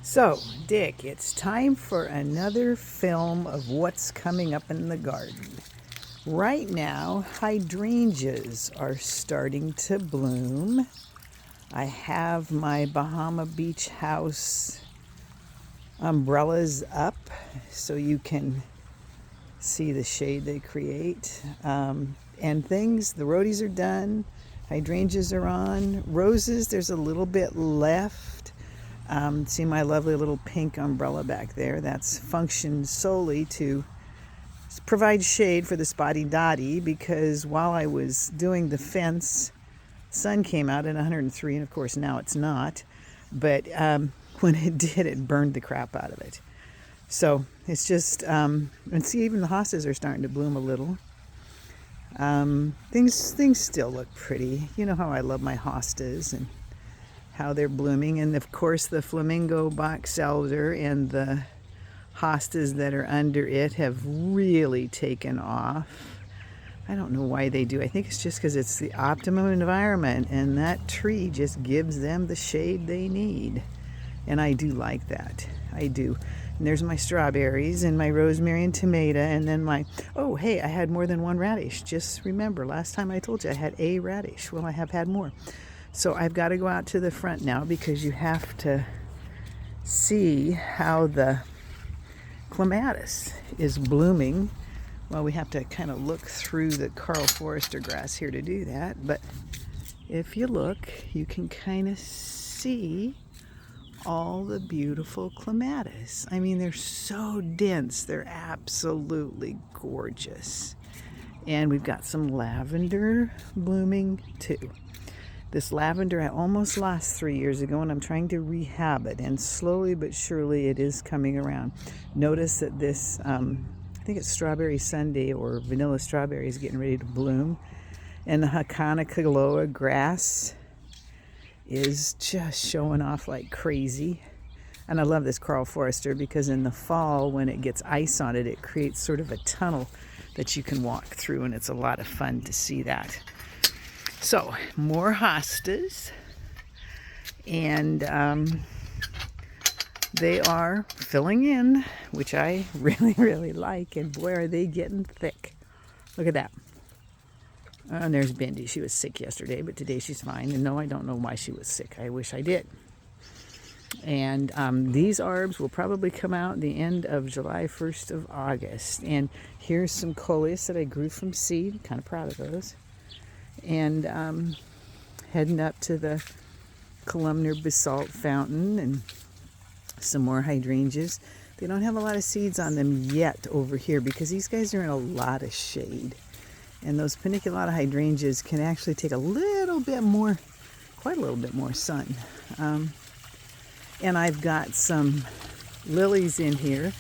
So, Dick, it's time for another film of what's coming up in the garden. Right now, hydrangeas are starting to bloom. I have my Bahama Beach house umbrellas up so you can see the shade they create. And things, the rhodies are done, hydrangeas are on, roses, there's a little bit left. See my lovely little pink umbrella back there? That's functioned solely to provide shade for the spotty dotty, because while I was doing the fence, sun came out at 103, and of course now it's not. But when it did, it burned the crap out of it. So it's just, and see, even the hostas are starting to bloom a little. Things still look pretty. You know how I love my hostas and how they're blooming. And of course the flamingo box elder and the hostas that are under it have really taken off. I don't know why they do. I think it's just because it's the optimum environment and that tree just gives them the shade they need. And I do like that. I do. And there's my strawberries and my rosemary and tomato, and then my, oh hey, I had more than one radish. Just remember, last time I told you I had a radish. Well, I have had more. So I've got to go out to the front now because you have to see how the clematis is blooming. Well, we have to kind of look through the Karl Forester grass here to do that. But if you look, you can kind of see all the beautiful clematis. I mean, they're so dense. They're absolutely gorgeous. And we've got some lavender blooming too. This lavender I almost lost 3 years ago, and I'm trying to rehab it, and slowly but surely it is coming around. Notice that this, I think it's Strawberry Sunday or Vanilla Strawberry is getting ready to bloom, and the Hakanakaloa grass is just showing off like crazy. And I love this Karl Forester because in the fall, when it gets ice on it, it creates sort of a tunnel that you can walk through, and it's a lot of fun to see that. So, more hostas, and they are filling in, which I really, really like, and boy, are they getting thick. Look at that. And there's Bindi. She was sick yesterday, but today she's fine, and no, I don't know why she was sick. I wish I did. And these arbs will probably come out the end of July, 1st of August. And here's some coleus that I grew from seed. Kind of proud of those. And heading up to the columnar basalt fountain and some more hydrangeas. They don't have a lot of seeds on them yet over here because these guys are in a lot of shade. And those paniculata hydrangeas can actually take a little bit more, quite a little bit more sun. And I've got some lilies in here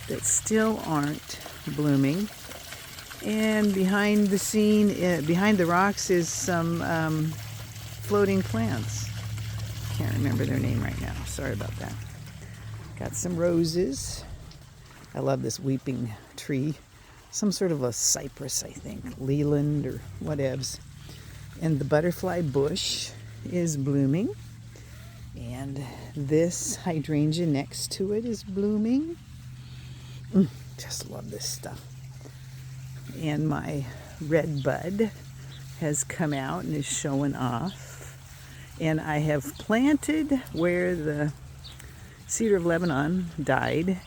that still aren't blooming. And behind the scene, behind the rocks, is some floating plants. Can't remember their name right now. Sorry about that. Got some roses. I love this weeping tree. Some sort of a cypress, I think. Leland or whatevs. And the butterfly bush is blooming. And this hydrangea next to it is blooming. Just love this stuff. And my red bud has come out and is showing off. And I have planted where the cedar of Lebanon died,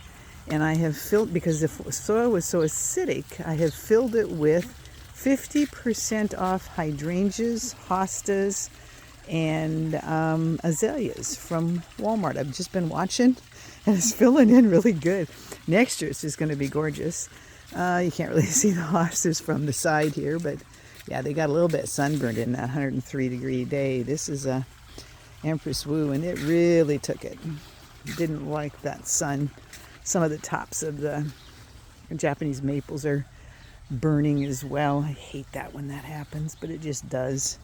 and I have filled, because the soil was so acidic, I have filled it with 50% off hydrangeas, hostas, and azaleas from Walmart. I've just been watching, and it's filling in really good. Next year it's just going to be gorgeous. You can't really see the hostas from the side here, but yeah, they got a little bit sunburned in that 103-degree day. This is a Empress Wu, and it really took it. Didn't like that sun. Some of the tops of the Japanese maples are burning as well. I hate that when that happens, but it just does.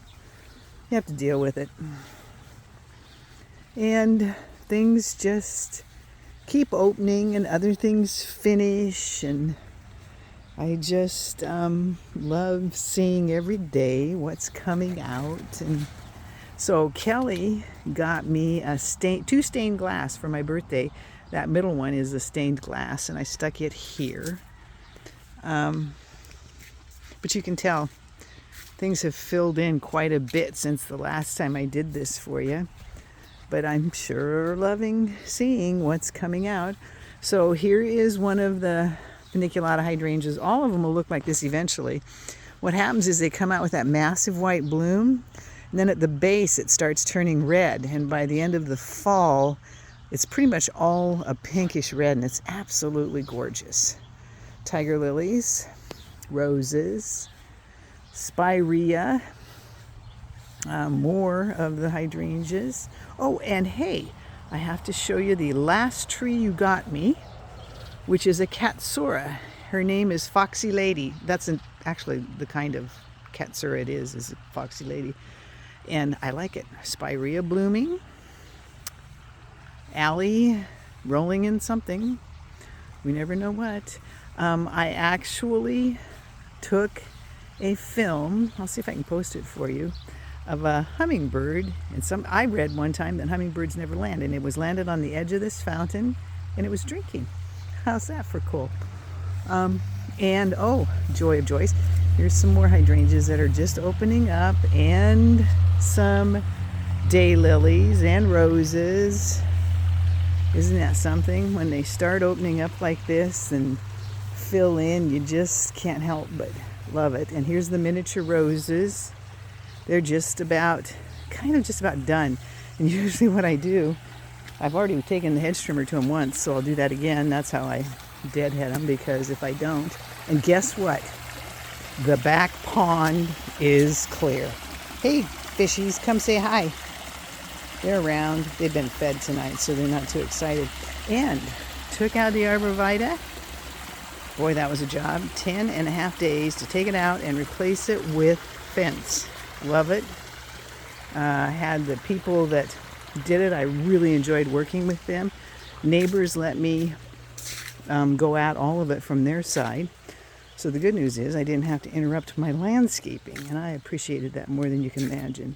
You have to deal with it. And things just keep opening and other things finish, and I just love seeing every day what's coming out. And So Kelly got me two stained glass for my birthday. That middle one is a stained glass, and I stuck it here. But you can tell things have filled in quite a bit since the last time I did this for you. But I'm sure loving seeing what's coming out. So here is one of the paniculata hydrangeas. All of them will look like this eventually. What happens is they come out with that massive white bloom, and then at the base it starts turning red, and by the end of the fall it's pretty much all a pinkish red, and it's absolutely gorgeous. Tiger lilies, roses, spirea, more of the hydrangeas. Oh, and hey, I have to show you the last tree you got me, which is a Katsura. Her name is Foxy Lady. That's actually the kind of Katsura it is a Foxy Lady. And I like it. Spirea blooming. Allie rolling in something. We never know what. I actually took a film, I'll see if I can post it for you, of a hummingbird. And I read one time that hummingbirds never land, and it was landed on the edge of this fountain, and it was drinking. How's that for cool? And oh, joy of joys, here's some more hydrangeas that are just opening up, and some daylilies and roses. Isn't that something? When they start opening up like this and fill in, you just can't help but love it. And here's the miniature roses. They're just about done. And usually what I do, I've already taken the hedge trimmer to them once, so I'll do that again. That's how I deadhead them, because if I don't, and guess what? The back pond is clear. Hey, fishies, come say hi. They're around. They've been fed tonight, so they're not too excited. And took out the arborvitae. Boy, that was a job. 10.5 days to take it out and replace it with fence. Love it. Had the people that did it, I really enjoyed working with them. Neighbors let me go at all of it from their side. So the good news is I didn't have to interrupt my landscaping, and I appreciated that more than you can imagine,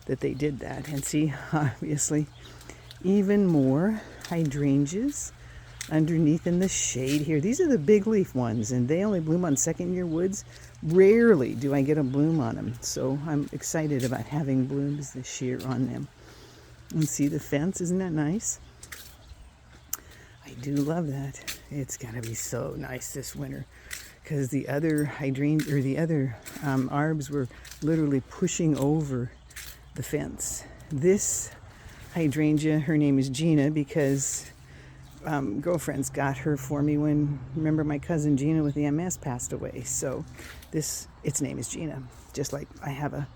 that they did that. And see, obviously, even more hydrangeas underneath in the shade here. These are the big leaf ones, and they only bloom on second year woods. Rarely do I get a bloom on them, so I'm excited about having blooms this year on them. And see the fence, isn't that nice? I do love that. It's gonna be so nice this winter, because the other hydrangea, or the other arbs, were literally pushing over the fence. This hydrangea, her name is Gina, because girlfriends got her for me when, remember, my cousin Gina with the MS passed away. So its name is Gina, just like I have a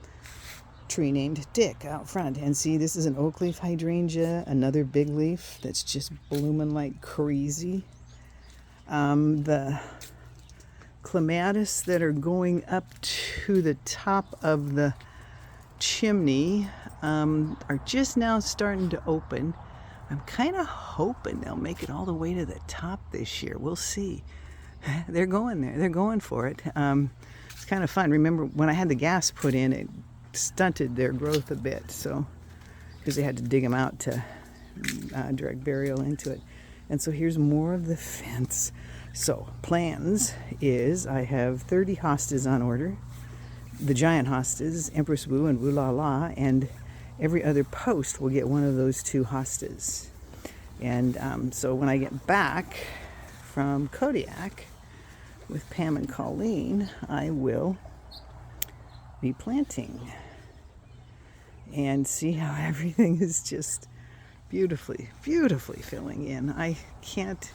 tree named Dick out front. And see, this is an oak leaf hydrangea, another big leaf that's just blooming like crazy. The clematis that are going up to the top of the chimney are just now starting to open. I'm kind of hoping they'll make it all the way to the top this year. We'll see. They're going there. They're going for it. It's kind of fun. Remember, when I had the gas put in, it stunted their growth a bit, so because they had to dig them out to direct burial into it. And so here's more of the fence. So plans is I have 30 hostas on order. The giant hostas, Empress Wu and Wu La La, and every other post will get one of those two hostas. And so when I get back from Kodiak with Pam and Colleen, I will be planting and see how everything is just beautifully, beautifully filling in. I can't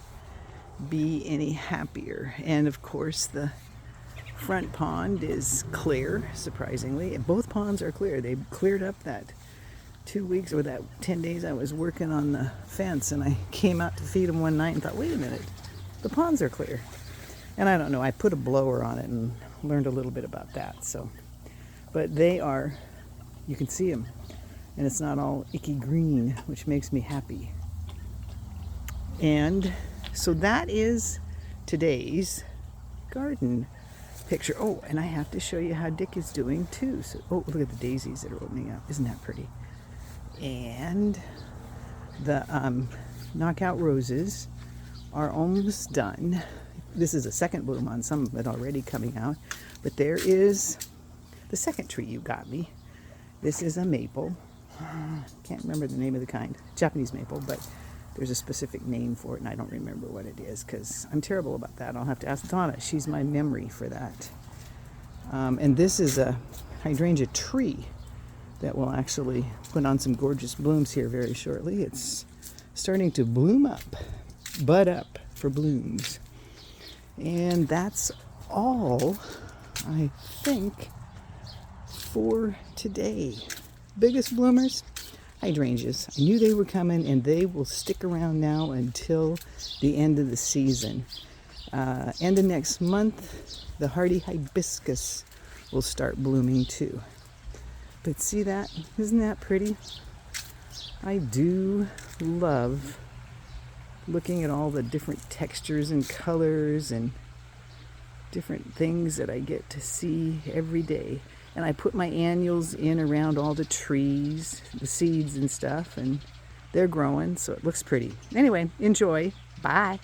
be any happier. And of course, the front pond is clear, surprisingly. Both ponds are clear. They cleared up that 2 weeks or that 10 days I was working on the fence, and I came out to feed them one night and thought, wait a minute, the ponds are clear. And I don't know, I put a blower on it and learned a little bit about that. So, but they are, you can see them, and it's not all icky green, which makes me happy. And so that is today's garden picture. Oh, and I have to show you how Dick is doing too. So, oh, look at the daisies that are opening up. Isn't that pretty? And the knockout roses are almost done. This is a second bloom on some of it already coming out. But there is the second tree you got me. This is a maple. Can't remember the name of the kind. Japanese maple, but there's a specific name for it, and I don't remember what it is because I'm terrible about that. I'll have to ask Donna. She's my memory for that. And this is a hydrangea tree that will actually put on some gorgeous blooms here very shortly. It's starting to bloom up, bud up for blooms. And that's all, I think, for today. Biggest bloomers, hydrangeas. I knew they were coming, and they will stick around now until the end of the season. End of next month, the hardy hibiscus will start blooming too. But see that? Isn't that pretty? I do love looking at all the different textures and colors and different things that I get to see every day. And I put my annuals in around all the trees, the seeds and stuff, and they're growing, so it looks pretty. Anyway, enjoy. Bye.